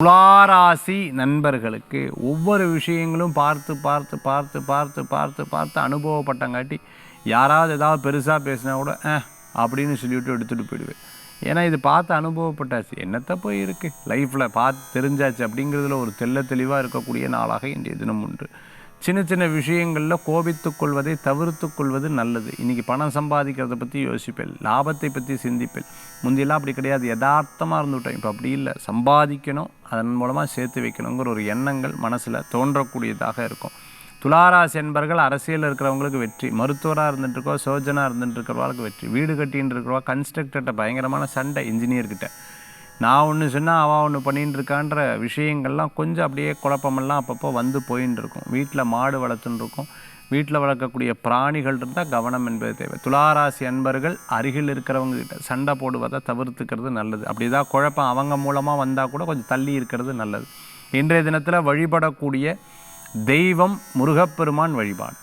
துளாராசி நண்பர்களுக்கு ஒவ்வொரு விஷயங்களும் பார்த்து பார்த்து பார்த்து பார்த்து பார்த்து பார்த்து அனுபவப்பட்டங்காட்டி யாராவது ஏதாவது பெருசாக பேசினா கூட அப்படின்னு சொல்லிவிட்டு எடுத்துகிட்டு போயிடுவேன். ஏன்னா இது பார்த்து அனுபவப்பட்டாச்சு, என்னத்தை போய் இருக்குது லைஃப்பில் பார்த்து தெரிஞ்சாச்சு அப்படிங்கிறதுல ஒரு தெளிவாக இருக்கக்கூடிய நாளாக இன்றைய தினம் உண்டு. சின்ன சின்ன விஷயங்களில் கோபித்து கொள்வதை தவிர்த்து கொள்வது நல்லது. இன்றைக்கி பணம் சம்பாதிக்கிறத பற்றி யோசிப்பேன், லாபத்தை பற்றி சிந்திப்பேன். முந்தியெல்லாம் அப்படி கிடையாது, யதார்த்தமாக இருந்துவிட்டேன். இப்போ அப்படி இல்லை, சம்பாதிக்கணும், அதன் மூலமாக சேர்த்து வைக்கணுங்கிற ஒரு எண்ணங்கள் மனசில் தோன்றக்கூடியதாக இருக்கும். துளாராசி என்பர்கள் அரசியலில் இருக்கிறவங்களுக்கு வெற்றி, மருத்துவராக இருந்துட்டுருக்கோ சோஜனாக இருந்துட்டுருக்கிறவங்களுக்கு வெற்றி, வீடு கட்டின்னு இருக்கிறவா கன்ஸ்ட்ரக்டர்கிட்ட பயங்கரமான சண்டை, இன்ஜினியர்கிட்ட நான் ஒன்று சொன்னால் அவள் ஒன்று பண்ணின்னு இருக்கான்ற விஷயங்கள்லாம் கொஞ்சம் அப்படியே குழப்பமெல்லாம் அப்பப்போ வந்து போயின்னு இருக்கும். வீட்டில் மாடு வளர்த்துன்னு இருக்கும், வீட்டில் வளர்க்கக்கூடிய பிராணிகள் இருந்தால் கவனம் என்பது தேவை. துளாராசி அன்பர்கள் அருகில் இருக்கிறவங்க கிட்ட சண்டை போடுவதை தவிர்த்துக்கிறது நல்லது. அப்படி தான் குழப்பம் அவங்க மூலமாக வந்தால் கூட கொஞ்சம் தள்ளி இருக்கிறது நல்லது. இன்றைய தினத்தில் வழிபடக்கூடிய தெய்வம் முருகப்பெருமான் வழிபாடு.